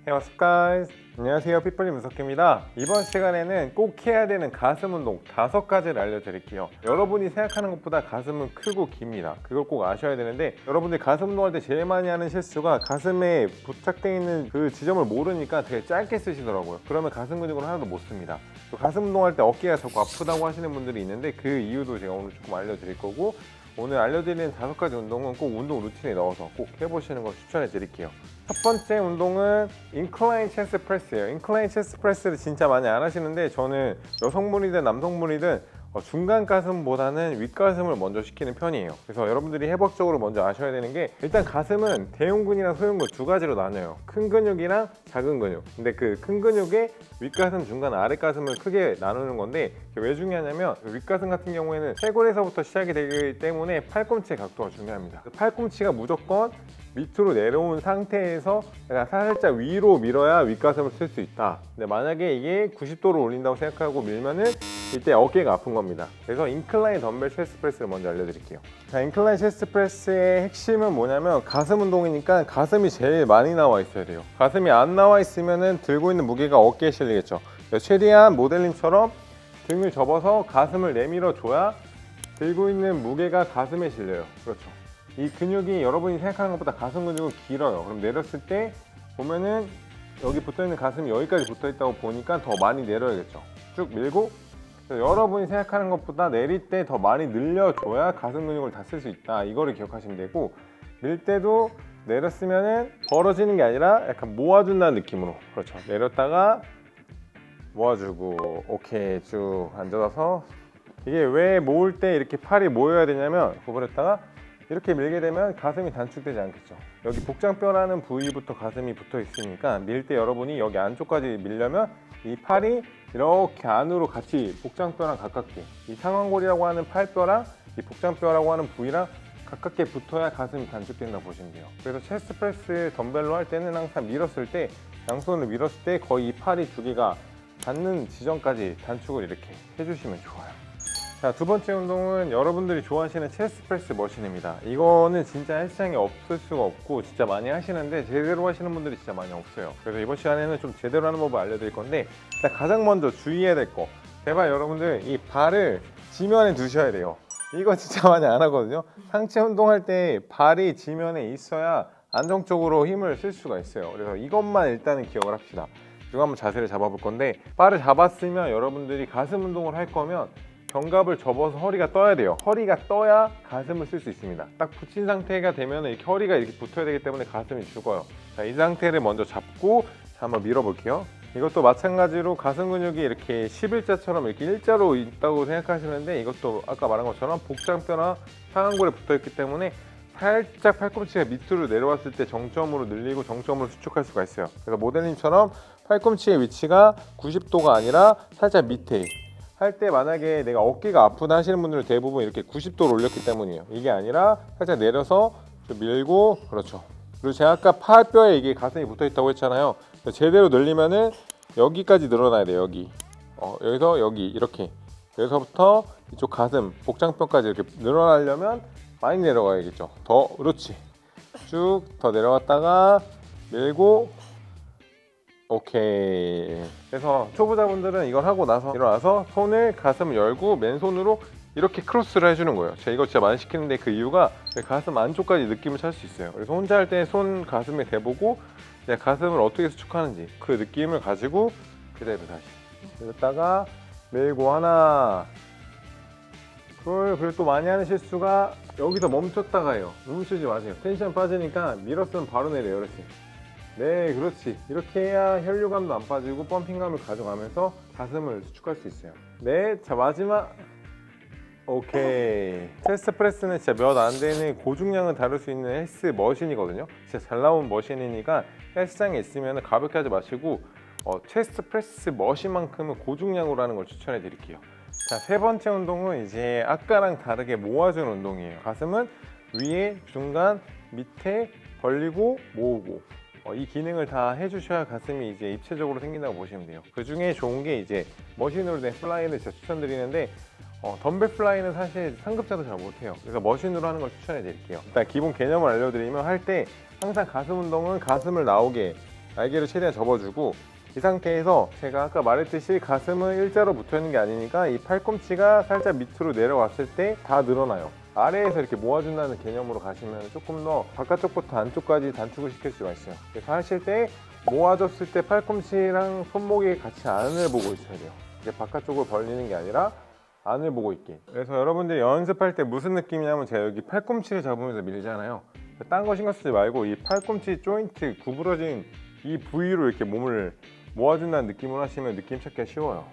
Hey, what's up guys? 안녕하세요, 핏불리 문석기입니다. 이번 시간에는 꼭 해야 되는 가슴 운동 5가지를 알려드릴게요. 여러분이 생각하는 것보다 가슴은 크고 깁니다. 그걸 꼭 아셔야 되는데, 여러분들이 가슴 운동할 때 제일 많이 하는 실수가 가슴에 부착되어 있는 그 지점을 모르니까 되게 짧게 쓰시더라고요. 그러면 가슴 근육을 하나도 못 씁니다. 또 가슴 운동할 때 어깨가 자꾸 아프다고 하시는 분들이 있는데, 그 이유도 제가 오늘 조금 알려드릴 거고, 오늘 알려드리는 5가지 운동은 꼭 운동 루틴에 넣어서 꼭 해보시는 걸 추천해 드릴게요. 첫 번째 운동은 인클라인 체스트 프레스예요. 인클라인 체스트 프레스를 진짜 많이 안 하시는데, 저는 여성분이든 남성분이든 중간 가슴보다는 윗가슴을 먼저 시키는 편이에요. 그래서 여러분들이 해법적으로 먼저 아셔야 되는 게, 일단 가슴은 대흉근이랑 소흉근 두 가지로 나눠요. 큰 근육이랑 작은 근육. 근데 그 큰 근육에 윗가슴, 중간, 아랫가슴을 크게 나누는 건데, 왜 중요하냐면 윗가슴 같은 경우에는 쇄골에서부터 시작이 되기 때문에 팔꿈치의 각도가 중요합니다. 팔꿈치가 무조건 밑으로 내려온 상태에서 살짝 위로 밀어야 윗가슴을 쓸 수 있다. 근데 만약에 이게 90도로 올린다고 생각하고 밀면은 이때 어깨가 아픈 겁니다. 그래서 인클라인 덤벨 체스트 프레스를 먼저 알려드릴게요. 자, 인클라인 체스트 프레스의 핵심은 뭐냐면, 가슴 운동이니까 가슴이 제일 많이 나와 있어야 돼요. 가슴이 안 나와 있으면은 들고 있는 무게가 어깨에 실리겠죠. 최대한 모델님처럼 등을 접어서 가슴을 내밀어 줘야 들고 있는 무게가 가슴에 실려요. 그렇죠. 이 근육이 여러분이 생각하는 것보다 가슴 근육은 길어요. 그럼 내렸을 때 보면은 여기 붙어있는 가슴이 여기까지 붙어있다고 보니까 더 많이 내려야겠죠. 쭉 밀고, 여러분이 생각하는 것보다 내릴 때 더 많이 늘려줘야 가슴 근육을 다 쓸 수 있다. 이거를 기억하시면 되고, 밀 때도 내렸으면은 벌어지는 게 아니라 약간 모아준다는 느낌으로, 그렇죠. 내렸다가 모아주고, 오케이, 쭉 앉아서. 이게 왜 모을 때 이렇게 팔이 모여야 되냐면, 구부렸다가 이렇게 밀게 되면 가슴이 단축되지 않겠죠. 여기 복장뼈라는 부위부터 가슴이 붙어 있으니까 밀 때 여러분이 여기 안쪽까지 밀려면 이 팔이 이렇게 안으로 같이 복장뼈랑 가깝게, 이 상완골이라고 하는 팔뼈랑 이 복장뼈라고 하는 부위랑 가깝게 붙어야 가슴이 단축된다고 보시면 돼요. 그래서 체스트 프레스 덤벨로 할 때는 항상 밀었을 때, 양손을 밀었을 때 거의 이 팔이 두 개가 닿는 지점까지 단축을 이렇게 해주시면 좋아요. 자, 두 번째 운동은 여러분들이 좋아하시는 체스트 프레스 머신입니다. 이거는 진짜 헬스장에 없을 수가 없고 진짜 많이 하시는데, 제대로 하시는 분들이 진짜 많이 없어요. 그래서 이번 시간에는 좀 제대로 하는 법을 알려드릴 건데, 일단 가장 먼저 주의해야 될 거, 제발 여러분들 이 발을 지면에 두셔야 돼요. 이거 진짜 많이 안 하거든요. 상체 운동할 때 발이 지면에 있어야 안정적으로 힘을 쓸 수가 있어요. 그래서 이것만 일단은 기억을 합시다. 그리고 한번 자세를 잡아볼 건데, 발을 잡았으면 여러분들이 가슴 운동을 할 거면 견갑을 접어서 허리가 떠야 돼요. 허리가 떠야 가슴을 쓸 수 있습니다. 딱 붙인 상태가 되면 이렇게 허리가 이렇게 붙어야 되기 때문에 가슴이 죽어요. 자, 이 상태를 먼저 잡고 한번 밀어볼게요. 이것도 마찬가지로 가슴 근육이 이렇게 11자처럼 이렇게 일자로 있다고 생각하시는데, 이것도 아까 말한 것처럼 복장뼈나 상완골에 붙어 있기 때문에 살짝 팔꿈치가 밑으로 내려왔을 때 정점으로 늘리고 정점으로 수축할 수가 있어요. 그래서 모델님처럼 팔꿈치의 위치가 90도가 아니라 살짝 밑에 할 때, 만약에 내가 어깨가 아프다 하시는 분들은 대부분 이렇게 90도로 올렸기 때문이에요. 이게 아니라 살짝 내려서 좀 밀고, 그렇죠. 그리고 제가 아까 팔뼈에 이게 가슴이 붙어 있다고 했잖아요. 제대로 늘리면은 여기까지 늘어나야 돼요. 여기 여기서 여기 이렇게, 여기서부터 이쪽 가슴 복장뼈까지 이렇게 늘어나려면 많이 내려가야겠죠. 더, 그렇지. 쭉 더 내려갔다가 밀고, 오케이. 그래서 초보자분들은 이걸 하고 나서 일어나서 손을 가슴을 열고 맨손으로 이렇게 크로스를 해주는 거예요. 제가 이거 진짜 많이 시키는데, 그 이유가 가슴 안쪽까지 느낌을 찾을 수 있어요. 그래서 혼자 할 때 손 가슴에 대보고 가슴을 어떻게 수축하는지 그 느낌을 가지고 그대로 다시 이랬다가 밀고, 하나, 둘. 그리고 또 많이 하는 실수가 여기서 멈췄다가 해요. 멈추지 마세요. 텐션 빠지니까 밀었으면 바로 내려요. 이렇게. 네, 그렇지. 이렇게 해야 혈류감도 안 빠지고 펌핑감을 가져가면서 가슴을 수축할 수 있어요. 네, 자, 마지막. 오케이. 체스트 프레스는 진짜 몇 안 되는 고중량을 다룰 수 있는 헬스 머신이거든요. 진짜 잘 나온 머신이니까 헬스장에 있으면 가볍게 하지 마시고 체스트 프레스 머신만큼은 고중량으로 하는 걸 추천해 드릴게요. 자, 세 번째 운동은 이제 아까랑 다르게 모아주는 운동이에요. 가슴은 위에, 중간, 밑에 벌리고 모으고, 이 기능을 다 해주셔야 가슴이 이제 입체적으로 생긴다고 보시면 돼요. 그 중에 좋은 게 이제 머신으로 된 플라이를 제가 추천드리는데, 덤벨 플라이는 사실 상급자도 잘 못해요. 그래서 머신으로 하는 걸 추천해 드릴게요. 일단 기본 개념을 알려드리면, 할 때 항상 가슴 운동은 가슴을 나오게 날개를 최대한 접어주고, 이 상태에서 제가 아까 말했듯이 가슴은 일자로 붙어 있는 게 아니니까 이 팔꿈치가 살짝 밑으로 내려왔을 때 다 늘어나요. 아래에서 이렇게 모아준다는 개념으로 가시면 조금 더 바깥쪽부터 안쪽까지 단축을 시킬 수가 있어요. 그래서 하실 때 모아줬을 때 팔꿈치랑 손목이 같이 안을 보고 있어야 돼요. 이게 바깥쪽을 벌리는 게 아니라 안을 보고 있게. 그래서 여러분들이 연습할 때 무슨 느낌이냐면, 제가 여기 팔꿈치를 잡으면서 밀잖아요. 딴 거 신경 쓰지 말고 이 팔꿈치 조인트 구부러진 이 부위로 이렇게 몸을 모아준다는 느낌으로 하시면 느낌 찾기가 쉬워요.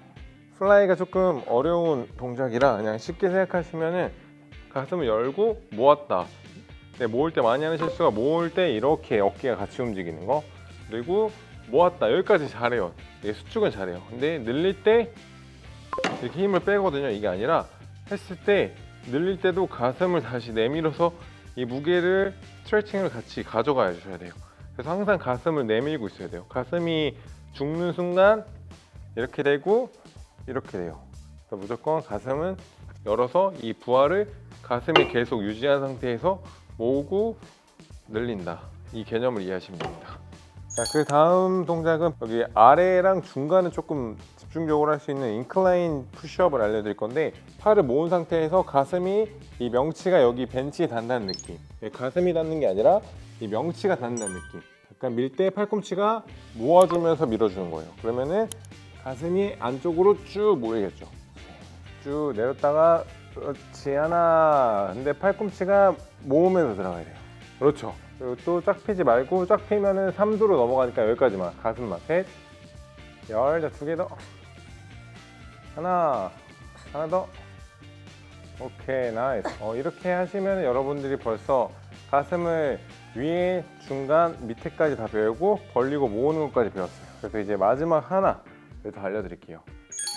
플라이가 조금 어려운 동작이라 그냥 쉽게 생각하시면은 가슴을 열고 모았다. 네, 모을 때 많이 하는 실수가, 모을 때 이렇게 어깨가 같이 움직이는 거, 그리고 모았다. 여기까지 잘해요. 이게 수축은 잘해요. 근데 늘릴 때 이렇게 힘을 빼거든요. 이게 아니라 했을 때 늘릴 때도 가슴을 다시 내밀어서 이 무게를 스트레칭을 같이 가져가 주셔야 돼요. 그래서 항상 가슴을 내밀고 있어야 돼요. 가슴이 죽는 순간 이렇게 되고 이렇게 돼요. 그래서 무조건 가슴은 열어서 이 부하를 가슴이 계속 유지한 상태에서 모으고 늘린다. 이 개념을 이해하시면 됩니다. 자, 그 다음 동작은 여기 아래랑 중간은 조금 집중적으로 할 수 있는 인클라인 푸시업을 알려드릴 건데, 팔을 모은 상태에서 가슴이 이 명치가 여기 벤치에 닿는다는 느낌. 가슴이 닿는 게 아니라 이 명치가 닿는다는 느낌. 약간 밀 때 팔꿈치가 모아주면서 밀어주는 거예요. 그러면은 가슴이 안쪽으로 쭉 모이겠죠. 쭉 내렸다가, 그렇지, 하나. 근데 팔꿈치가 모으면서 들어가야 돼요. 그렇죠. 그리고 또 쫙 펴지 말고, 쫙 펴면은 3도로 넘어가니까 여기까지만. 가슴만. 셋, 열. 자, 2개 더. 하나 더. 오케이, 나이스. 이렇게 하시면 여러분들이 벌써 가슴을 위에, 중간, 밑에까지 다 배우고 벌리고 모으는 것까지 배웠어요. 그래서 이제 마지막 하나 더 알려드릴게요.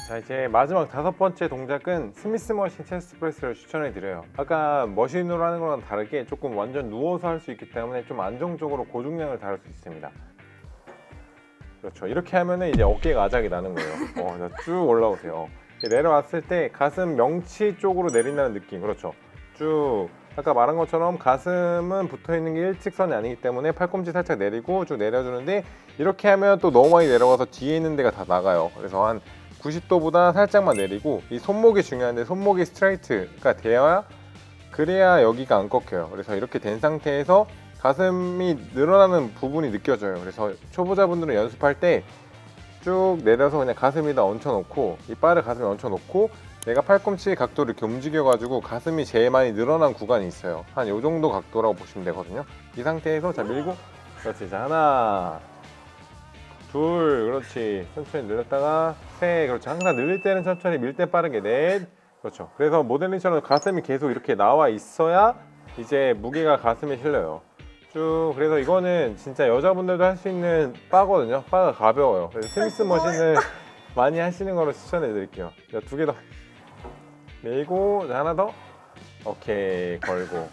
자, 이제 마지막 5번째 동작은 스미스 머신 체스트 프레스를 추천해 드려요. 아까 머신으로 하는 거랑 다르게 조금 완전 누워서 할 수 있기 때문에 좀 안정적으로 고중량을 다룰 수 있습니다. 그렇죠. 이렇게 하면은 이제 어깨가 아작이 나는 거예요. 쭉 올라오세요. 내려왔을 때 가슴 명치 쪽으로 내린다는 느낌. 그렇죠. 쭉. 아까 말한 것처럼 가슴은 붙어 있는 게 일직선이 아니기 때문에 팔꿈치 살짝 내리고 쭉 내려주는데, 이렇게 하면 또 너무 많이 내려가서 뒤에 있는 데가 다 나가요. 그래서 한 90도보다 살짝만 내리고, 이 손목이 중요한데 손목이 스트레이트가 돼야, 그래야 여기가 안 꺾여요. 그래서 이렇게 된 상태에서 가슴이 늘어나는 부분이 느껴져요. 그래서 초보자분들은 연습할 때 쭉 내려서 그냥 가슴에다 얹혀놓고, 이 바를 가슴에 얹혀놓고 내가 팔꿈치 각도를 이렇게 움직여가지고 가슴이 제일 많이 늘어난 구간이 있어요. 한 요 정도 각도라고 보시면 되거든요. 이 상태에서 자, 밀고, 그렇지. 자, 하나, 둘, 그렇지. 천천히 늘렸다가 셋, 그렇지. 항상 늘릴 때는 천천히, 밀 때 빠르게. 넷, 그렇죠. 그래서 모델링처럼 가슴이 계속 이렇게 나와 있어야 이제 무게가 가슴에 실려요. 쭉. 그래서 이거는 진짜 여자분들도 할 수 있는 바거든요. 바가 가벼워요. 그래서 스미스 머신을 많이 하시는 거로 추천해 드릴게요. 자, 2개 더. 밀고, 자, 하나 더. 오케이, 걸고.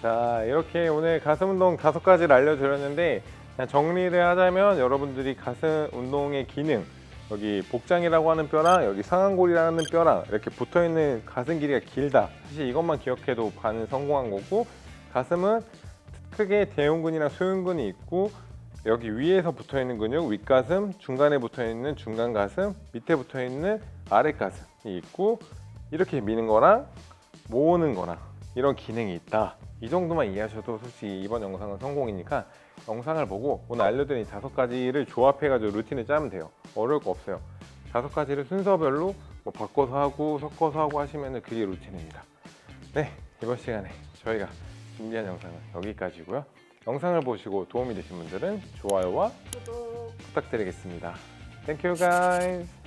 자, 이렇게 오늘 가슴 운동 5가지를 알려드렸는데, 그냥 정리를 하자면 여러분들이 가슴 운동의 기능, 여기 복장이라고 하는 뼈랑 여기 상완골이라는 뼈랑 이렇게 붙어있는 가슴 길이가 길다. 사실 이것만 기억해도 반은 성공한 거고, 가슴은 크게 대흉근이랑 소흉근이 있고, 여기 위에서 붙어있는 근육, 윗가슴, 중간에 붙어있는 중간가슴, 밑에 붙어있는 아랫가슴이 있고, 이렇게 미는 거랑 모으는 거랑 이런 기능이 있다. 이 정도만 이해하셔도 솔직히 이번 영상은 성공이니까, 영상을 보고 오늘 알려드린 5가지를 조합해가지고 루틴을 짜면 돼요. 어려울 거 없어요. 5가지를 순서별로 뭐 바꿔서 하고 섞어서 하고 하시면 그게 루틴입니다. 네, 이번 시간에 저희가 준비한 영상은 여기까지고요. 영상을 보시고 도움이 되신 분들은 좋아요와 구독 부탁드리겠습니다. Thank you guys.